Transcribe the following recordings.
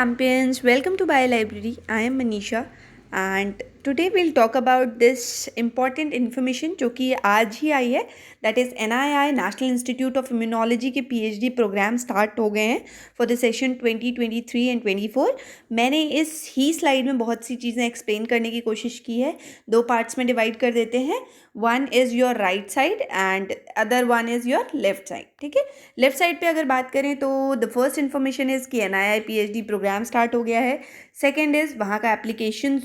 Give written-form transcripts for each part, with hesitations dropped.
Champions, welcome to Bio Library. I am Manisha and today we'll talk about this important information जो कि आज ही आई है, that is NII national institute of immunology के PhD programme start हो गए हैं for the session 2023 and 24। मैंने इस ही स्लाइड में बहुत सी चीज़ें एक्सप्लेन करने की कोशिश की है। दो पार्ट्स में डिवाइड कर देते हैं, one is your right side and other one is your left side. ठीक है, लेफ्ट साइड पे अगर बात करें तो द फर्स्ट इन्फॉर्मेशन इज़ कि NII PhD प्रोग्राम स्टार्ट हो गया है। सेकेंड इज़ वहाँ का एप्लीकेशन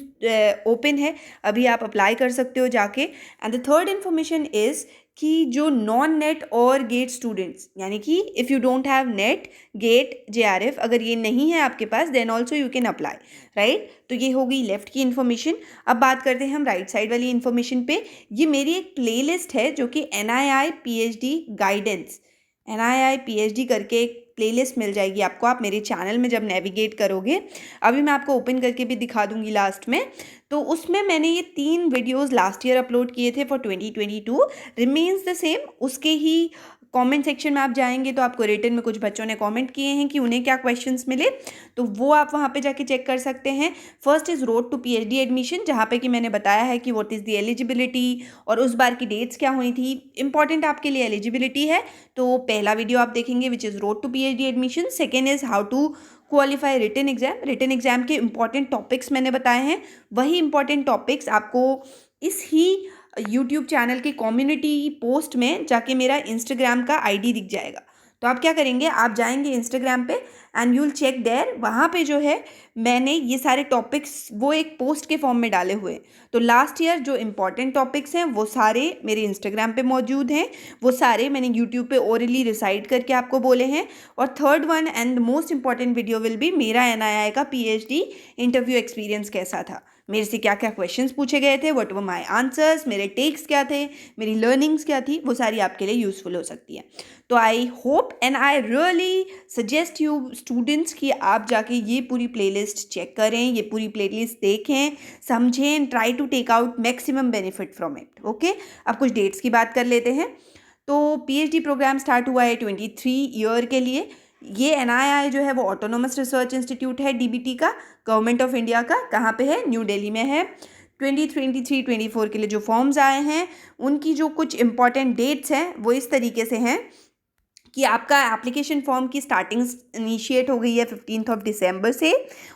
ओपन है, अभी आप अप्लाई कर सकते हो जाके। And the third information is कि जो नॉन नेट और गेट स्टूडेंट्स, यानी कि if you don't have NET GATE JRF, अगर ये नहीं है आपके पास then also you can apply, right. तो ये हो गई लेफ्ट की इन्फॉर्मेशन। अब बात करते हैं हम राइट साइड वाली इन्फॉर्मेशन पे। ये मेरी एक प्लेलिस्ट है जो कि NII PhD guidance, NII PhD करके एक प्लेलिस्ट मिल जाएगी आपको, आप मेरे चैनल में जब नेविगेट करोगे, अभी मैं आपको ओपन करके भी दिखा दूंगी लास्ट में। तो उसमें मैंने ये 3 वीडियोस लास्ट ईयर अपलोड किए थे फॉर 2022, रिमेन्स द सेम। उसके ही कमेंट सेक्शन में आप जाएंगे तो आपको रिटन में कुछ बच्चों ने कमेंट किए हैं कि उन्हें क्या क्वेश्चंस मिले, तो वो आप वहाँ पे जाके चेक कर सकते हैं। First is road to PhD admission, जहाँ पे कि मैंने बताया है कि व्हाट इज़ द एलिजिबिलिटी और उस बार की डेट्स क्या हुई थी। इंपॉर्टेंट आपके लिए एलिजिबिलिटी है, तो पहला वीडियो आप देखेंगे which is road to PhD admission. Second is how to qualify written exam, written exam के इंपॉर्टेंट टॉपिक्स मैंने बताए हैं। वही इंपॉर्टेंट टॉपिक्स आपको इस ही यूट्यूब चैनल की कम्युनिटी पोस्ट में जाके मेरा इंस्टाग्राम का ID दिख जाएगा। तो आप क्या करेंगे, आप जाएंगे इंस्टाग्राम पे एंड यूल चेक देयर, वहाँ पे जो है मैंने ये सारे टॉपिक्स वो एक पोस्ट के फॉर्म में डाले हुए हैं। तो लास्ट ईयर जो इंपॉर्टेंट टॉपिक्स हैं वो सारे मेरे इंस्टाग्राम पे मौजूद हैं, वो सारे मैंने यूट्यूब पे ओरली रिसाइट करके आपको बोले हैं। और third one and most important video will be मेरा NII का PhD इंटरव्यू एक्सपीरियंस कैसा था, मेरे से क्या क्या क्वेश्चंस पूछे गए थे, व्हाट वर माय आंसर्स, मेरे टेक्स क्या थे, मेरी लर्निंग्स क्या थी, वो सारी आपके लिए यूज़फुल हो सकती है। तो I hope and I really suggest you students कि आप जाके ये पूरी प्लेलिस्ट चेक करें, ये पूरी प्लेलिस्ट देखें, समझें and try to take out maximum benefit from it. Okay, अब कुछ डेट्स की बात कर लेते हैं। तो PhD प्रोग्राम स्टार्ट हुआ है 23 ईयर के लिए। ये NII जो है वो ऑटोनोमस रिसर्च इंस्टीट्यूट है, DBT का, गवर्नमेंट ऑफ इंडिया का। कहाँ पे है, न्यू दिल्ली में है। 2023-24 के लिए जो फॉर्म्स आए हैं उनकी जो कुछ इंपॉर्टेंट डेट्स हैं वो इस तरीके से हैं कि आपका एप्लीकेशन फॉर्म की स्टार्टिंग इनिशिएट हो गई है 15 दिसंबर से।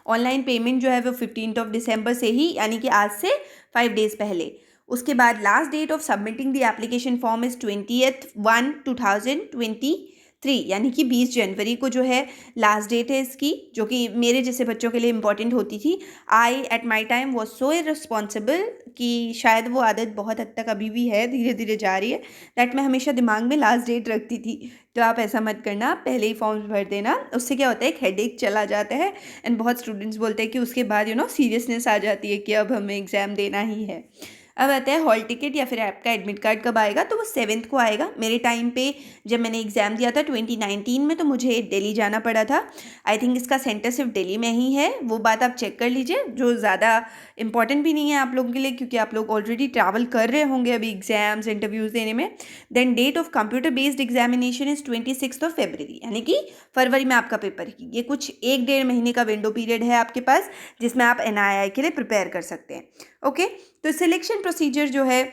ऑनलाइन पेमेंट जो है वो 15 दिसंबर से ही, यानी कि आज से 5 डेज़ पहले। उसके बाद last date of submitting the application form is 20/1/2023, यानी कि 20 जनवरी को जो है लास्ट डेट है इसकी, जो कि मेरे जैसे बच्चों के लिए इंपॉर्टेंट होती थी। I at my time was so irresponsible कि शायद वो आदत बहुत हद तक अभी भी है, धीरे धीरे जा रही है, दैट मैं हमेशा दिमाग में लास्ट डेट रखती थी। तो आप ऐसा मत करना, पहले ही फॉर्म्स भर देना। उससे क्या होता है, एक हेडेक चला जाता है एंड बहुत स्टूडेंट्स बोलते हैं कि उसके बाद सीरियसनेस आ जाती है कि अब हमें एग्ज़ाम देना ही है। अब आता है हॉल टिकट या फिर आपका एडमिट कार्ड कब आएगा, तो वो 7th को आएगा। मेरे टाइम पे जब मैंने एग्ज़ाम दिया था 2019 में, तो मुझे दिल्ली जाना पड़ा था। आई थिंक इसका सेंटर सिर्फ दिल्ली में ही है, वो बात आप चेक कर लीजिए, जो ज़्यादा इंपॉर्टेंट भी नहीं है आप लोगों के लिए, क्योंकि आप लोग ऑलरेडी ट्रैवल कर रहे होंगे अभी एग्ज़ाम्स इंटरव्यूज़ देने में। Then date of computer based examination is 26 फरवरी, यानी कि फरवरी में आपका पेपर है। ये कुछ 1-1.5 महीने का विंडो पीरियड है आपके पास, जिसमें आप NII के लिए प्रिपेयर कर सकते हैं। ओके, तो सिलेक्शन प्रोसीजर जो है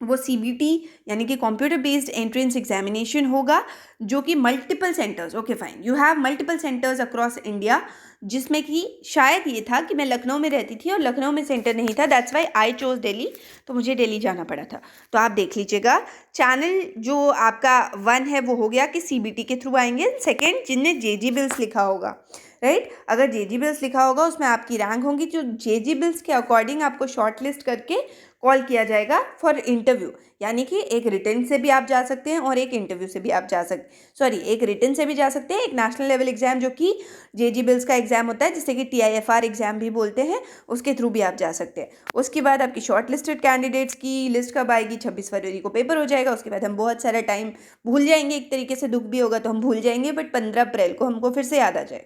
वो CBT, यानी कि कंप्यूटर बेस्ड एंट्रेंस एग्जामिनेशन होगा, जो कि multiple centres, okay fine, you have multiple centres across India, जिसमें कि शायद ये था कि मैं लखनऊ में रहती थी और लखनऊ में सेंटर नहीं था, that's why I chose Delhi, तो मुझे दिल्ली जाना पड़ा था। तो आप देख लीजिएगा, चैनल जो आपका 1 है वो हो गया कि CBT के थ्रू आएंगे। सेकेंड, जिनने JG बिल्स लिखा होगा, राइट, अगर JG बिल्स लिखा होगा उसमें आपकी रैंक होंगी, जो JG बिल्स के अकॉर्डिंग आपको शॉर्ट लिस्ट करके कॉल किया जाएगा फॉर इंटरव्यू, यानी कि एक रिटन से भी आप जा सकते हैं और एक इंटरव्यू से भी आप जा सकते, एक रिटन से भी जा सकते हैं, एक नेशनल लेवल एग्जाम जो कि JG बिल्स का एग्जाम होता है, जिसे कि TIFR एग्जाम भी बोलते हैं, उसके थ्रू भी आप जा सकते हैं। उसके बाद आपकी शॉर्ट लिस्टेड कैंडिडेट्स की लिस्ट कब आएगी, 26 फरवरी को पेपर हो जाएगा। उसके बाद हम बहुत सारा टाइम भूल जाएंगे, एक तरीके से दुख भी होगा तो हम भूल जाएंगे, बट 15 अप्रैल को हमको फिर से याद आ जाए।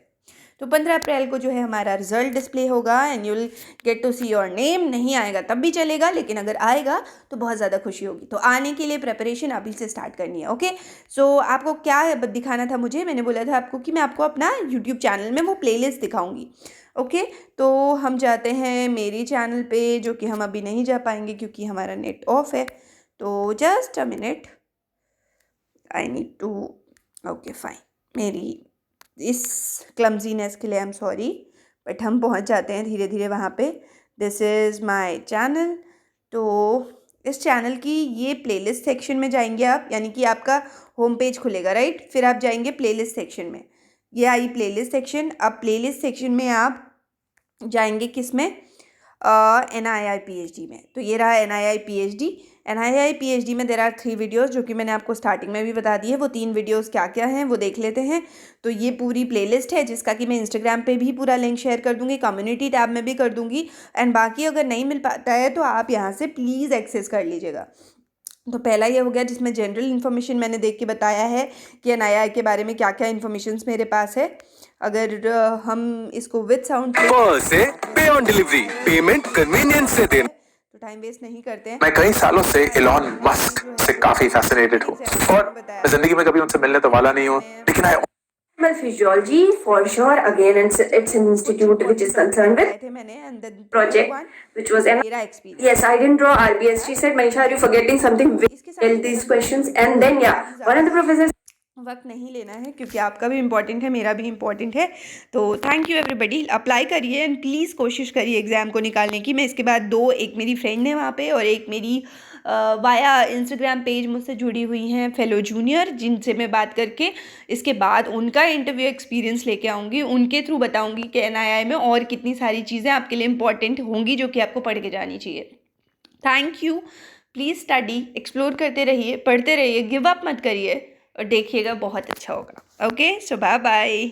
तो 15 अप्रैल को जो है हमारा रिजल्ट डिस्प्ले होगा and you will get to see your name. नहीं आएगा तब भी चलेगा, लेकिन अगर आएगा तो बहुत ज़्यादा खुशी होगी। तो आने के लिए प्रिपरेशन अभी से स्टार्ट करनी है। ओके, सो आपको क्या दिखाना था मुझे, मैंने बोला था आपको कि मैं आपको अपना यूट्यूब चैनल में वो प्लेलिस्ट दिखाऊंगी। ओके, तो हम जाते हैं मेरी चैनल पे, जो कि हम अभी नहीं जा पाएंगे क्योंकि हमारा नेट ऑफ है। तो just a minute, I need to, okay fine. मेरी इस क्लमजीनेस के लिए आई एम सॉरी, बट हम पहुंच जाते हैं धीरे धीरे वहाँ पे। This is my channel. तो इस चैनल की ये प्लेलिस्ट सेक्शन में जाएंगे आप, यानी कि आपका होम पेज खुलेगा, राइट। फिर आप जाएंगे प्लेलिस्ट सेक्शन में, ये आई प्लेलिस्ट सेक्शन। अब प्लेलिस्ट सेक्शन में आप जाएंगे किस में, NII PhD में। तो ये रहा NII PhD। NII PhD में देर आर 3 वीडियोज़, जो कि मैंने आपको स्टार्टिंग में भी बता दी है। वो 3 वीडियोज़ क्या क्या हैं वो देख लेते हैं। तो ये पूरी प्लेलिस्ट है, जिसका कि मैं इंस्टाग्राम पे भी पूरा लिंक शेयर कर दूँगी, कम्युनिटी टैब में भी कर दूँगी। एंड बाकी अगर नहीं मिल पाता है तो आप यहाँ से प्लीज़ एक्सेस कर लीजिएगा। तो पहला ये हो गया जिसमें जनरल इन्फॉर्मेशन मैंने देख के बताया है कि NII के बारे में क्या क्या इन्फॉर्मेशंस मेरे पास है। अगर हम इसको विद साउंड से पे ऑन डिलीवरी पेमेंट कन्वीनियंस से देना, तो टाइम वेस्ट नहीं करते हैं। मैं कई सालों से इलॉन मस्क से काफी फैसिनेटेड हूँ और मैं जिंदगी में कभी उनसे मिलने तो वाला नहीं हूँ, लेकिन Physiology for sure. Again, it's an institute which is concerned with project, which was an yes. I didn't draw RBS. She said, Manisha, are you forgetting something? Tell these questions, and then yeah, one of the professors. वक्त नहीं लेना है क्योंकि आपका भी important है, मेरा भी इम्पॉर्टेंट है। तो थैंक यू एवरीबडी, अप्लाई करिए एंड प्लीज़ कोशिश करिए एग्ज़ाम को निकालने की। मैं इसके बाद 2, एक मेरी फ्रेंड है वहाँ पे और एक मेरी वाया इंस्टाग्राम पेज मुझसे जुड़ी हुई हैं फेलो जूनियर, जिनसे मैं बात करके इसके बाद उनका इंटरव्यू एक्सपीरियंस लेके आऊँगी। उनके थ्रू बताऊँगी कि NII में और कितनी सारी चीज़ें आपके लिए इम्पॉर्टेंट होंगी जो कि आपको पढ़ के जानी चाहिए। Thank you, please study, explore करते रहिए, पढ़ते रहिए, गिव अप मत करिए और देखिएगा बहुत अच्छा होगा। ओके, सो बाय बाय।